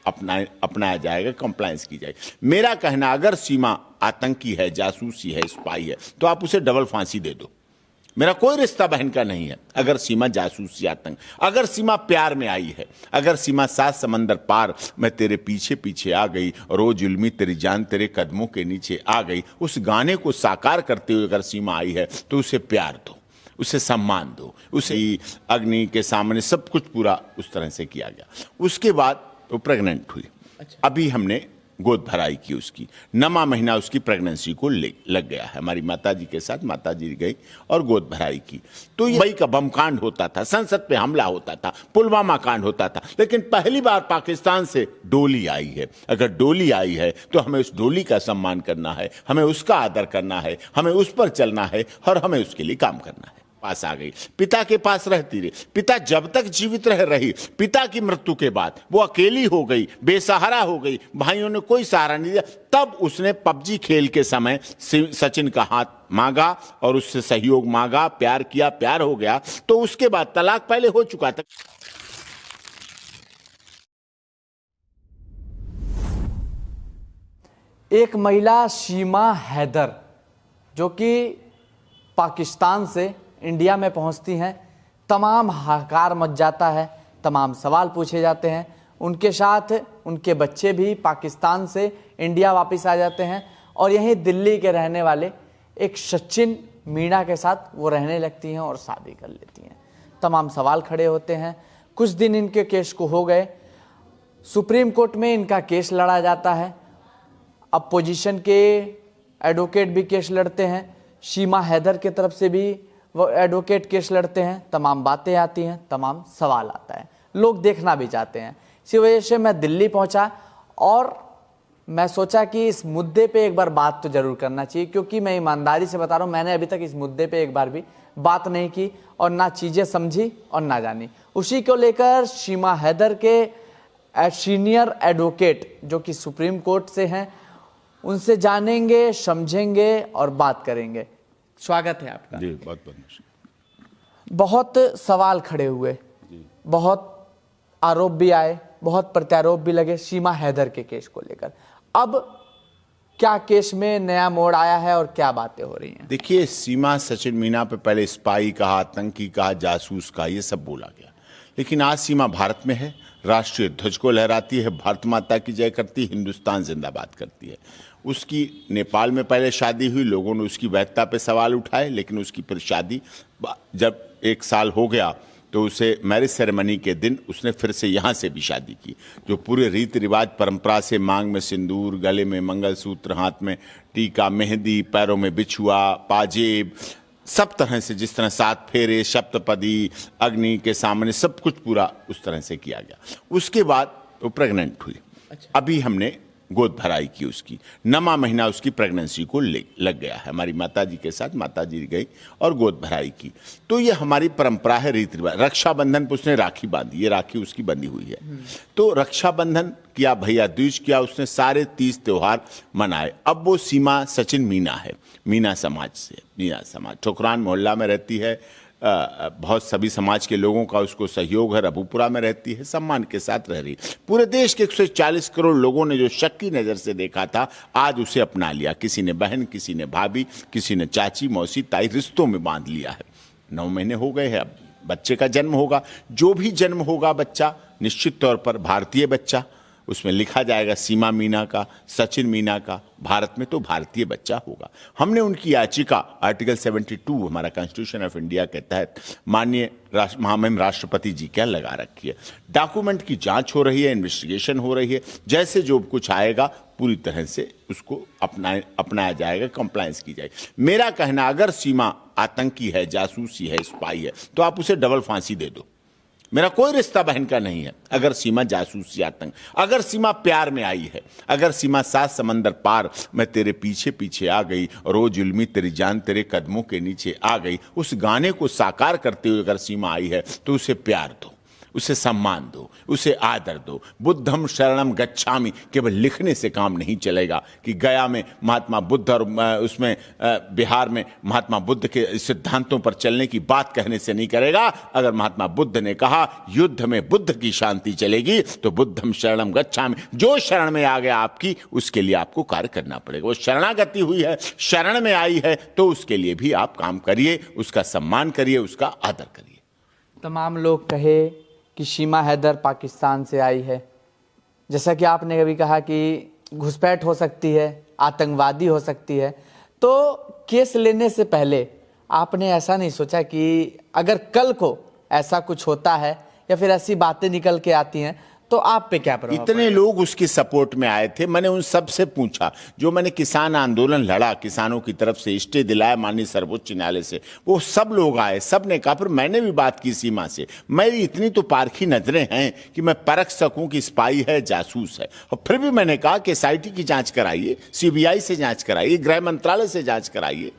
अपनाया जाएगा, कंप्लायंस की जाएगी। मेरा कहना, अगर सीमा आतंकी है, जासूसी है, स्पाई है, तो आप उसे डबल फांसी दे दो। मेरा कोई रिश्ता बहन का नहीं है। अगर सीमा जासूसी, आतंक, अगर सीमा प्यार में आई है, अगर सीमा 7 समंदर पार मैं तेरे पीछे पीछे आ गई और वो जुल्मी तेरी जान तेरे कदमों के नीचे आ गई, उस गाने को साकार करते हुए अगर सीमा आई है तो उसे प्यार दो, उसे सम्मान दो, उसे अग्नि के सामने सब कुछ पूरा उस तरह से किया गया। उसके बाद वो प्रेग्नेंट हुई। अभी हमने गोद भराई की उसकी, 9वां महीना उसकी प्रेगनेंसी को लग गया है। हमारी माताजी के साथ माताजी गई और गोद भराई की। तो ये मई का बम कांड होता था, संसद पे हमला होता था, पुलवामा कांड होता था, लेकिन पहली बार पाकिस्तान से डोली आई है। अगर डोली आई है तो हमें उस डोली का सम्मान करना है, हमें उसका आदर करना है, हमें उस पर चलना है और हमें उसके लिए काम करना है। पास आ गई, पिता के पास रहती रही। पिता जब तक जीवित रही, पिता की मृत्यु के बाद वो अकेली हो गई, बेसहारा हो गई, भाइयों ने कोई सहारा नहीं दिया। तब उसने पबजी खेल के समय सचिन का हाथ मांगा और उससे सहयोग मांगा, प्यार किया, प्यार हो गया। तो उसके बाद तलाक पहले हो चुका था। एक महिला सीमा हैदर जो कि पाकिस्तान से इंडिया में पहुंचती हैं, तमाम हाहाकार मच जाता है, तमाम सवाल पूछे जाते हैं। उनके साथ उनके बच्चे भी पाकिस्तान से इंडिया वापस आ जाते हैं और यहीं दिल्ली के रहने वाले एक सचिन मीणा के साथ वो रहने लगती हैं और शादी कर लेती हैं। तमाम सवाल खड़े होते हैं। कुछ दिन इनके केस को हो गए, सुप्रीम कोर्ट में इनका केस लड़ा जाता है। अपोजिशन के एडवोकेट भी केस लड़ते हैं, सीमा हैदर की तरफ से भी वो एडवोकेट केस लड़ते हैं। तमाम बातें आती हैं, तमाम सवाल आता है, लोग देखना भी चाहते हैं। इसी वजह से मैं दिल्ली पहुंचा और मैं सोचा कि इस मुद्दे पे एक बार बात तो जरूर करना चाहिए, क्योंकि मैं ईमानदारी से बता रहा हूँ, मैंने अभी तक इस मुद्दे पे एक बार भी बात नहीं की और ना चीज़ें समझी और ना जानी। उसी को लेकर सीमा हैदर के सीनियर एडवोकेट जो कि सुप्रीम कोर्ट से हैं, उनसे जानेंगे, समझेंगे और बात करेंगे। स्वागत है आपका जी। बहुत बहुत सवाल खड़े हुए, बहुत आरोप भी आए, बहुत प्रत्यारोप भी लगे सीमा हैदर के केस को लेकर। अब क्या केस में नया मोड़ आया है और क्या बातें हो रही हैं? देखिए, सीमा सचिन मीणा पे पहले स्पाई कहा, आतंकी कहा, जासूस कहा, ये सब बोला गया, लेकिन आज सीमा भारत में है, राष्ट्रीय ध्वज को लहराती है, भारत माता की जय करती, हिंदुस्तान जिंदाबाद करती है। उसकी नेपाल में पहले शादी हुई, लोगों ने उसकी वैधता पे सवाल उठाए, लेकिन उसकी फिर शादी जब 1 साल हो गया तो उसे मैरिज सेरेमनी के दिन उसने फिर से यहाँ से भी शादी की, जो पूरे रीति रिवाज परंपरा से, मांग में सिंदूर, गले में मंगलसूत्र, हाथ में टीका, मेहंदी, पैरों में बिछुआ, पाजेब, सब तरह से, जिस तरह 7 फेरे, सप्तपदी, अग्नि के सामने सब कुछ पूरा उस तरह से किया गया। उसके बाद वो प्रेग्नेंट हुई। अभी हमने गोद भराई की उसकी, 9वां महीना उसकी प्रेगनेंसी को लग गया है। हमारी माताजी के साथ माताजी गई और गोद भराई की। तो ये हमारी परंपरा है, रीति रिवाज। रक्षाबंधन पर उसने राखी बांधी, ये राखी उसकी बंधी हुई है। तो रक्षाबंधन किया, भैया दूज किया, उसने सारे 30 त्योहार मनाए। अब वो सीमा सचिन मीणा है, मीणा समाज से, मीणा समाज ठुकरान मोहल्ला में रहती है। बहुत सभी समाज के लोगों का उसको सहयोग है, रबूपुरा में रहती है, सम्मान के साथ रह रही। पूरे देश के 140 करोड़ लोगों ने जो शक की नज़र से देखा था, आज उसे अपना लिया। किसी ने बहन, किसी ने भाभी, किसी ने चाची, मौसी, ताई, रिश्तों में बांध लिया है। 9 महीने हो गए हैं, अब बच्चे का जन्म होगा। जो भी जन्म होगा बच्चा, निश्चित तौर पर भारतीय बच्चा, उसमें लिखा जाएगा सीमा मीणा का, सचिन मीणा का, भारत में तो भारतीय बच्चा होगा। हमने उनकी याचिका आर्टिकल 72 हमारा कॉन्स्टिट्यूशन ऑफ इंडिया के तहत माननीय महामहिम राष्ट्रपति जी क्या लगा रखी है। डॉक्यूमेंट की जांच हो रही है, इन्वेस्टिगेशन हो रही है। जैसे जो कुछ आएगा पूरी तरह से उसको अपनाया जाएगा, कंप्लायंस की जाएगी। मेरा कहना, अगर सीमा आतंकी है, जासूसी है, स्पाई है, तो आप उसे डबल फांसी दे दो। मेरा कोई रिश्ता बहन का नहीं है। अगर सीमा जासूसी, आतंक, अगर सीमा प्यार में आई है, अगर सीमा 7 समंदर पार मैं तेरे पीछे पीछे आ गई और वो जुल्मी तेरी जान तेरे कदमों के नीचे आ गई, उस गाने को साकार करते हुए अगर सीमा आई है तो उसे प्यार दो, उसे सम्मान दो, उसे आदर दो। बुद्धम शरणम गच्छामि केवल लिखने से काम नहीं चलेगा कि गया में महात्मा बुद्ध और उसमें बिहार में महात्मा बुद्ध के सिद्धांतों पर चलने की बात कहने से नहीं करेगा। अगर महात्मा बुद्ध ने कहा युद्ध में बुद्ध की शांति चलेगी तो बुद्धम शरणम गच्छामि, जो शरण में आ गया आपकी उसके लिए आपको कार्य करना पड़ेगा। वो शरणागति हुई है, शरण में आई है, तो उसके लिए भी आप काम करिए, उसका सम्मान करिए, उसका आदर करिए। तमाम लोग कहे कि शीमा हैदर पाकिस्तान से आई है, जैसा कि आपने कभी कहा कि घुसपैठ हो सकती है, आतंकवादी हो सकती है, तो केस लेने से पहले आपने ऐसा नहीं सोचा कि अगर कल को ऐसा कुछ होता है या फिर ऐसी बातें निकल के आती हैं तो आप पे क्या प्रभाव इतने लोग उसकी सपोर्ट में आए थे। मैंने उन सब से पूछा, जो मैंने किसान आंदोलन लड़ा, किसानों की तरफ से स्टे दिलाया माननीय सर्वोच्च न्यायालय से, वो सब लोग आए, सब ने कहा। फिर मैंने भी बात की सीमा से, मेरी इतनी तो पारखी नजरें हैं कि मैं परख सकूं कि स्पाई है, जासूस है। और फिर भी मैंने कहा कि SIT की जांच कराइए, CBI से जांच कराइए, गृह मंत्रालय से जांच कराइए,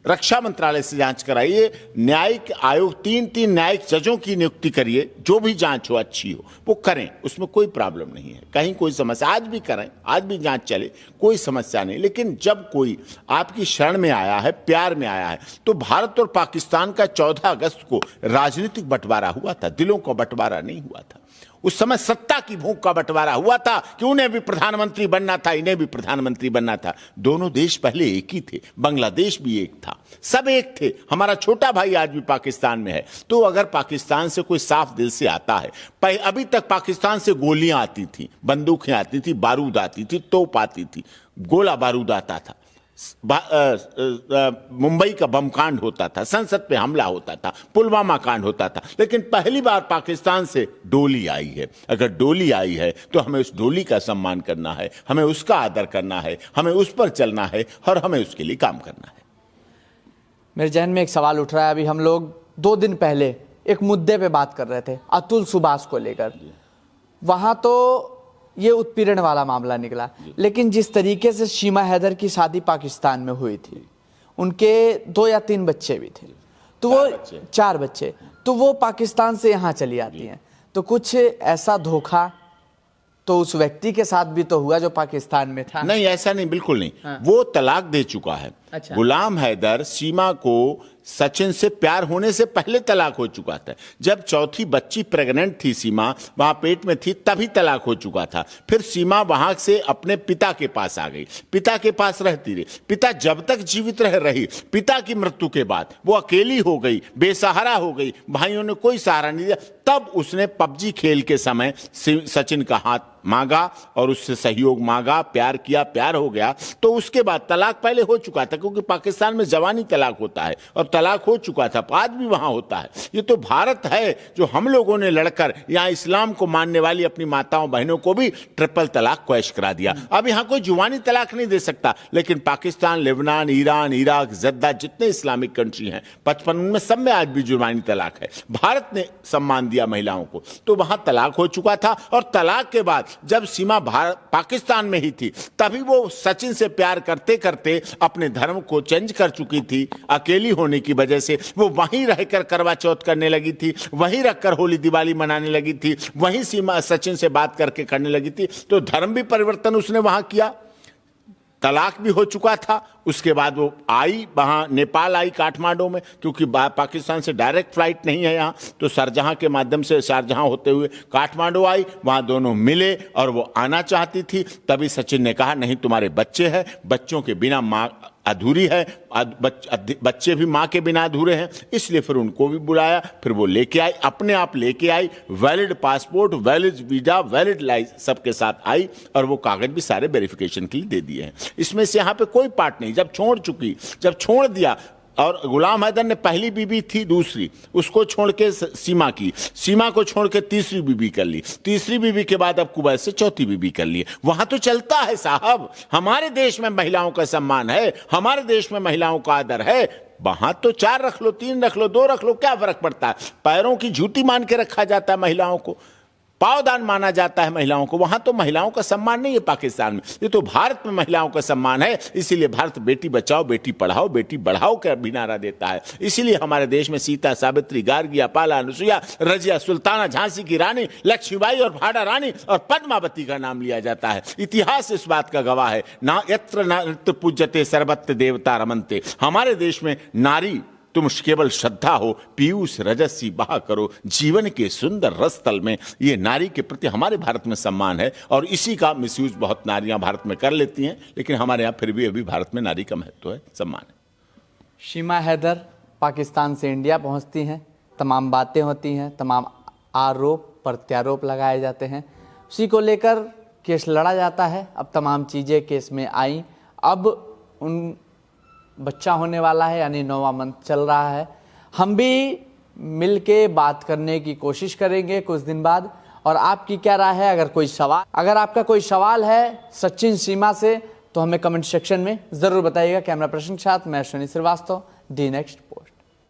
रक्षा मंत्रालय से जांच कराइए, न्यायिक आयोग 3 न्यायिक जजों की नियुक्ति करिए, जो भी जांच हो अच्छी हो वो करें, उसमें कोई प्रॉब्लम नहीं है, कहीं कोई समस्या, आज भी करें, आज भी जांच चले, कोई समस्या नहीं। लेकिन जब कोई आपकी शरण में आया है, प्यार में आया है, तो भारत और पाकिस्तान का 14 अगस्त को राजनीतिक बंटवारा हुआ था, दिलों का बंटवारा नहीं हुआ था। उस समय सत्ता की भूख का बंटवारा हुआ था कि उन्हें भी प्रधानमंत्री बनना था, इन्हें भी प्रधानमंत्री बनना था। दोनों देश पहले एक ही थे, बांग्लादेश भी एक था, सब एक थे। हमारा छोटा भाई आज भी पाकिस्तान में है। तो अगर पाकिस्तान से कोई साफ दिल से आता है, अभी तक पाकिस्तान से गोलियां आती थी, बंदूकें आती थी, बारूद आती थी, तोप आती थी, गोला बारूद आता था, मुंबई का बम कांड होता था, संसद पे हमला होता था, पुलवामा कांड होता था। लेकिन पहली बार पाकिस्तान से डोली आई है। अगर डोली आई है तो हमें उस डोली का सम्मान करना है, हमें उसका आदर करना है, हमें उस पर चलना है और हमें उसके लिए काम करना है। मेरे जहन में एक सवाल उठ रहा है। अभी हम लोग 2 दिन पहले एक मुद्दे पे बात कर रहे थे, अतुल सुभाष को लेकर। वहां तो ये उत्पीड़न वाला मामला निकला, लेकिन जिस तरीके से शीमा हैदर की शादी पाकिस्तान में हुई थी, उनके 2 या 3 बच्चे भी थे, तो वो 4 बच्चे, तो वो पाकिस्तान से यहाँ चली आती हैं। तो कुछ ऐसा धोखा तो उस व्यक्ति के साथ भी तो हुआ जो पाकिस्तान में था? नहीं, ऐसा नहीं, बिल्कुल नहीं। हाँ। वो तलाक दे चुका है। अच्छा। गुलाम हैदर सीमा को सचिन से प्यार होने से पहले तलाक हो चुका था। जब चौथी बच्ची प्रेग्नेंट थी, सीमा वहां पेट में थी, तभी तलाक हो चुका था। फिर सीमा वहां से अपने पिता के पास आ गई, पिता के पास रहती रही। पिता जब तक जीवित रही, पिता की मृत्यु के बाद वो अकेली हो गई, बेसहारा हो गई, भाइयों ने कोई सहारा नहीं दिया। तब उसने PUBG खेल के समय सचिन का हाथ मांगा और उससे सहयोग मांगा, प्यार किया, प्यार हो गया। तो उसके बाद तलाक पहले हो चुका था, क्योंकि पाकिस्तान में जवानी तलाक होता है और तलाक हो चुका था, आज भी वहां होता है। ये तो भारत है जो हम लोगों ने लड़कर यहां इस्लाम को मानने वाली अपनी माताओं बहनों को भी ट्रिपल तलाक को ऐश करा दिया। अब यहां कोई जुबानी तलाक नहीं दे सकता, लेकिन Pakistan, Lebanon, Iran, Iraq, Jeddah, जितने इस्लामिक कंट्री हैं 55 में सब में आज भी जुबानी तलाक है। भारत ने सम्मान दिया महिलाओं को, तो वहां तलाक हो चुका था। और तलाक के बाद जब सीमा पाकिस्तान में ही थी, तभी वो सचिन से प्यार करते करते अपने धर्म को चेंज कर चुकी थी। अकेली होने की वजह से वो वहीं रहकर करवा चौथ करने लगी थी, वहीं रखकर होली दिवाली मनाने लगी थी, वहीं सीमा सचिन से बात करके करने लगी थी। तो धर्म भी परिवर्तन उसने वहां किया, तलाक भी हो चुका था। उसके बाद वो आई वहाँ नेपाल आई, काठमांडू में, क्योंकि पाकिस्तान से डायरेक्ट फ्लाइट नहीं है यहाँ, तो शारजहां के माध्यम से शारजहां होते हुए काठमांडू आई। वहाँ दोनों मिले और वो आना चाहती थी। तभी सचिन ने कहा नहीं, तुम्हारे बच्चे हैं, बच्चों के बिना माँ अधूरी है, बच्चे भी माँ के बिना अधूरे हैं, इसलिए फिर उनको भी बुलाया। फिर वो लेके आई, अपने आप लेके आई, valid passport, valid visa, valid licence सबके साथ आई, और वो कागज भी सारे वेरिफिकेशन के लिए दे दिए हैं। इसमें से यहाँ पे कोई पार्ट नहीं। जब छोड़ चुकी, जब छोड़ दिया, और गुलाम हैदर ने पहली बीबी थी, दूसरी उसको छोड़ के सीमा की, सीमा को छोड़ के तीसरी बीबी कर ली, तीसरी बीबी के बाद अब कुवैत से चौथी बीबी कर ली। वहां तो चलता है साहब, हमारे देश में महिलाओं का सम्मान है, हमारे देश में महिलाओं का आदर है। वहां तो 4 रख लो, 3 रख लो, 2 रख लो, क्या फर्क पड़ता है? पैरों की जूती मान के रखा जाता है महिलाओं को। पावदान माना जाता है महिलाओं को, वहां तो महिलाओं का सम्मान नहीं है पाकिस्तान में, ये तो भारत में महिलाओं का सम्मान है। इसीलिए भारत बेटी बचाओ बेटी पढ़ाओ बेटी बढ़ाओ का भी नारा देता है। इसीलिए हमारे देश में सीता, सावित्री, गार्गी, अपाला, अनुसुईया, रजिया, सुल्ताना, झांसी की रानी, लक्ष्मीबाई और भाड़ा रानी और पद्मावती का नाम लिया जाता है। इतिहास इस बात का गवाह है। ना यत्र नात्र पूज्यते सर्वत्र देवता रमन्ते। हमारे देश में नारी तुम केवल श्रद्धा हो, पीयूष रजसी बहा करो जीवन के सुंदर रसतल में। ये नारी के प्रति हमारे भारत में सम्मान है और इसी का मिसयूज बहुत नारियां भारत में कर लेती हैं, लेकिन हमारे यहाँ फिर भी अभी भारत में नारी का महत्व है, सम्मान है। शीमा हैदर पाकिस्तान से इंडिया पहुंचती हैं, तमाम बातें होती हैं, तमाम आरोप प्रत्यारोप लगाए जाते हैं, उसी को लेकर केस लड़ा जाता है। अब तमाम चीज़ें केस में आई, अब उन बच्चा होने वाला है, यानी 9वां मंथ चल रहा है। हम भी मिल के बात करने की कोशिश करेंगे कुछ दिन बाद। और आपकी क्या राय है? अगर आपका कोई सवाल है सचिन शीमा से तो हमें कमेंट सेक्शन में ज़रूर बताइएगा। कैमरा पर्सन के साथ मैं अश्विनी श्रीवास्तव, डी नेक्स्ट।